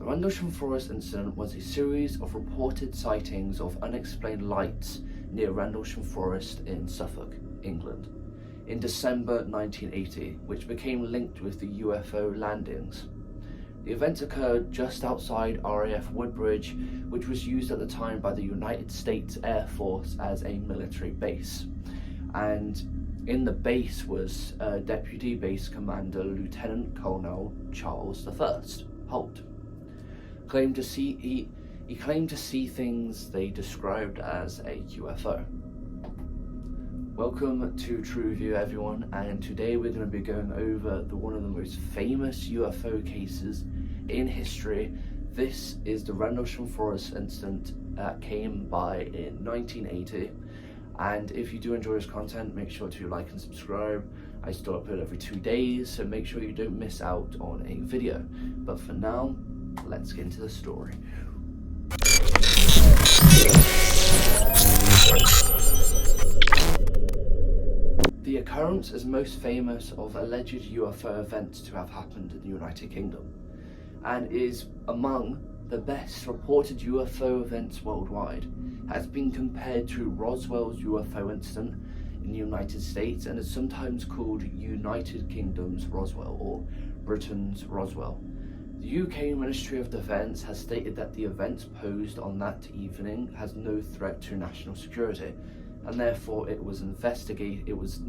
Rendlesham Forest incident was a series of reported sightings of unexplained lights near Rendlesham Forest in Suffolk, England, in December 1980, which became linked with the UFO landings. The events occurred just outside RAF Woodbridge, which was used at the time by the United States Air Force as a military base. And in the base was Deputy Base Commander Lieutenant Colonel Charles I Holt. He claimed to see things they described as a UFO. Welcome to True View, everyone, and today we're going to be going over one of the most famous UFO cases in history. This is the Rendlesham Forest incident that came by in 1980. And if you do enjoy this content, make sure to like and subscribe. I still upload every 2 days, so make sure you don't miss out on a video. But for now, let's get into the story. The occurrence is most famous of alleged UFO events to have happened in the United Kingdom, and is among the best reported UFO events worldwide. Has been compared to Roswell's UFO incident in the United States, and is sometimes called United Kingdom's Roswell or Britain's Roswell. The UK Ministry of Defence has stated that the events posed on that evening has no threat to national security, and therefore it was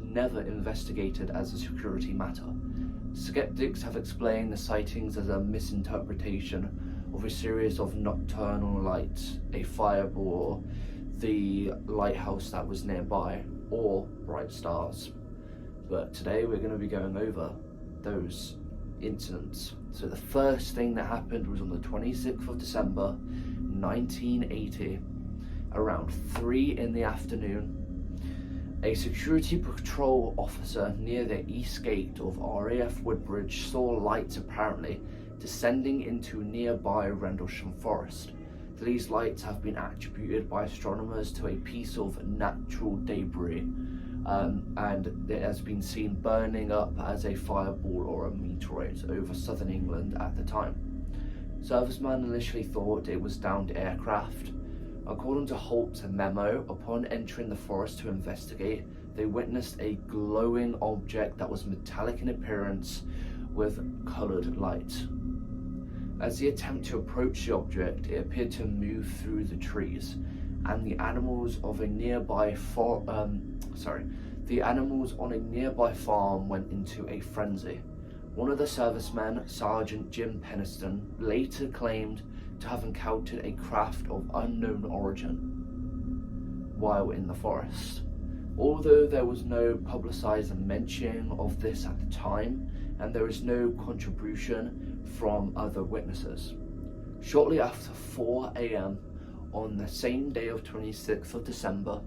never investigated as a security matter. Skeptics have explained the sightings as a misinterpretation of a series of nocturnal lights, a fireball, the lighthouse that was nearby, or bright stars. But today we're going to be going over those incidents. So the first thing that happened was on the 26th of December 1980, around 3 in the afternoon. A security patrol officer near the east gate of RAF Woodbridge saw lights apparently descending into nearby Rendlesham Forest. These lights have been attributed by astronomers to a piece of natural debris, and it has been seen burning up as a fireball or a meteorite over southern England at the time. Servicemen initially thought it was downed aircraft. According to Holt's memo, upon entering the forest to investigate, they witnessed a glowing object that was metallic in appearance with coloured light. As they attempt to approach the object, it appeared to move through the trees, and the animals on a nearby farm went into a frenzy. One of the servicemen, Sergeant Jim Peniston, later claimed to have encountered a craft of unknown origin while in the forest. Although there was no publicised mention of this at the time, and there is no contribution from other witnesses. Shortly after 4 a.m. on the same day of 26th of December,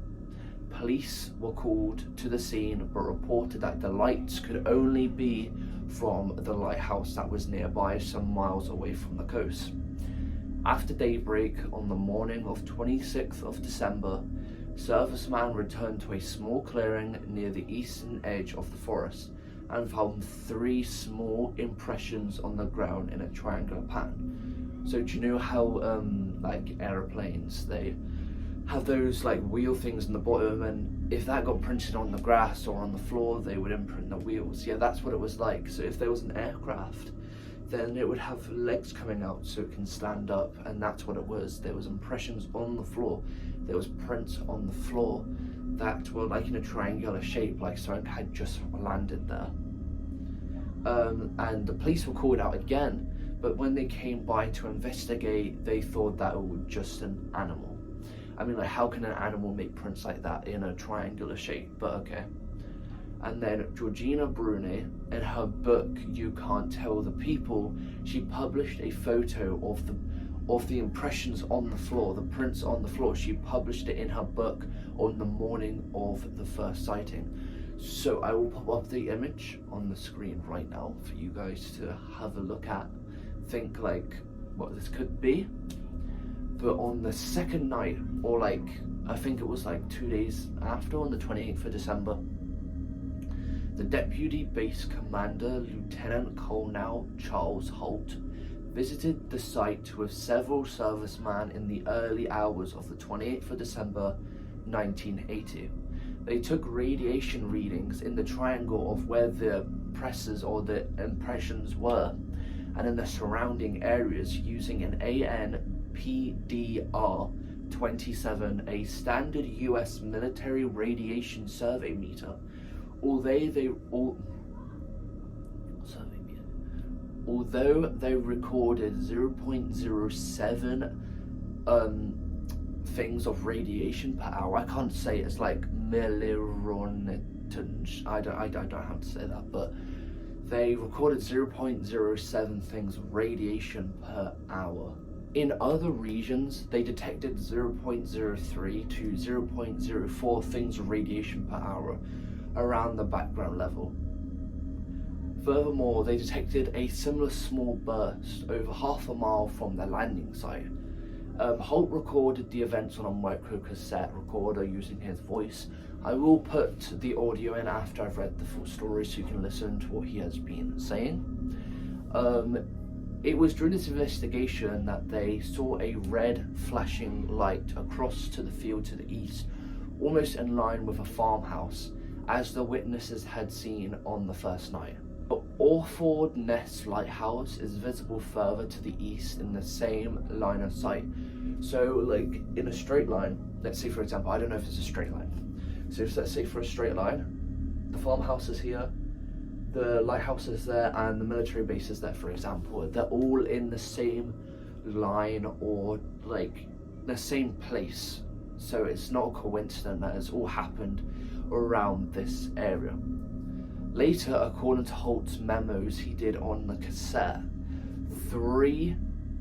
police were called to the scene but reported that the lights could only be from the lighthouse that was nearby, some miles away from the coast. After daybreak on the morning of 26th of December, servicemen returned to a small clearing near the eastern edge of the forest and found 3 small impressions on the ground in a triangular pattern. So do you know how like aeroplanes, they have those like wheel things in the bottom, and if that got printed on the grass or on the floor, they would imprint the wheels. Yeah, that's what it was like. So if there was an aircraft, then it would have legs coming out so it can stand up, and that's what it was. There was impressions on the floor. There was prints on the floor that were like in a triangular shape, like something had just landed there. And the police were called out again, but when they came by to investigate, they thought that it was just an animal. I mean, like, how can an animal make prints like that in a triangular shape? But okay. And then Georgina Bruni, in her book You Can't Tell the People, she published a photo of the impressions on the floor, the prints on the floor. She published it in her book on the morning of the first sighting. So I will pop up the image on the screen right now for you guys to have a look at, think like what this could be. But on the second night, or like, I think it was like 2 days after, on the 28th of December, the Deputy Base Commander, Lieutenant Colonel Charles Holt, visited the site with several servicemen in the early hours of the 28th of December 1980. They took radiation readings in the triangle of where the presses or the impressions were and in the surrounding areas using an ANPDR-27, a standard US military radiation survey meter. Although they recorded 0.07 things of radiation per hour, I can't say it's like millironnitons, I don't know how to say that, but they recorded 0.07 things of radiation per hour. In other regions, they detected 0.03 to 0.04 things of radiation per hour around the background level. Furthermore, they detected a similar small burst over half a mile from their landing site. Holt recorded the events on a micro cassette recorder using his voice. I will put the audio in after I've read the full story so you can listen to what he has been saying. It was during this investigation that they saw a red flashing light across to the field to the east, almost in line with a farmhouse, as the witnesses had seen on the first night. The Orford Ness Lighthouse is visible further to the east in the same line of sight. So like in a straight line, let's say for example, I don't know if it's a straight line. So let's say for a straight line, the farmhouse is here, the lighthouse is there, and the military base is there, for example. They're all in the same line or like the same place. So it's not a coincidence that it's all happened around this area. Later, according to Holt's memos he did on the cassette, 3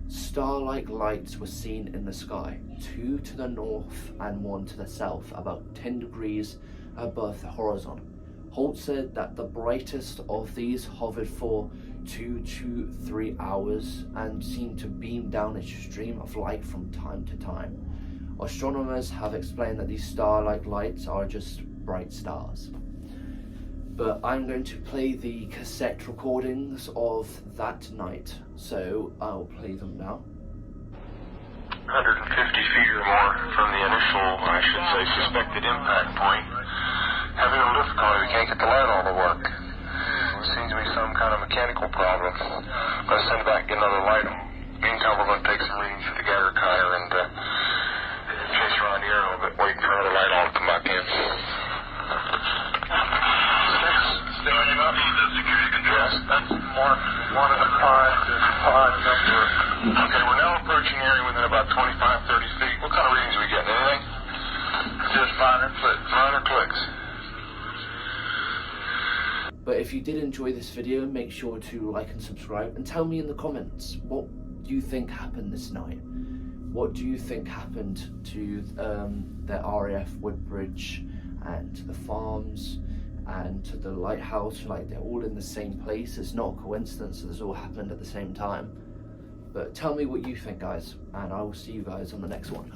star-like lights were seen in the sky, 2 to the north and 1 to the south, about 10 degrees above the horizon. Holt said that the brightest of these hovered for 2 to 3 hours and seemed to beam down a stream of light from time to time. Astronomers have explained that these star-like lights are just bright stars. But I'm going to play the cassette recordings of that night, so I'll play them now. 150 feet or more from the initial, I should say, suspected impact point. Having a little difficulty, we can't get the light on to work. Seems to be some kind of mechanical problem. I'm going to send back, get another light on. Meantime, we're going to take some readings at the Geiger and chase around here a little bit, waiting for another light on to come back in. Standing up. Security control. Yes, that's 1 and a 5 to 5 number. Okay, we're now approaching area within about 25-30 feet. What kind of readings are we getting? Anything? Just minor clicks. Minor clicks. But if you did enjoy this video, make sure to like and subscribe and tell me in the comments, what do you think happened this night? What do you think happened to the RAF Woodbridge and to the farms and to the lighthouse? Like, they're all in the same place. It's not a coincidence that this all happened at the same time. But tell me what you think, guys, and I will see you guys on the next one.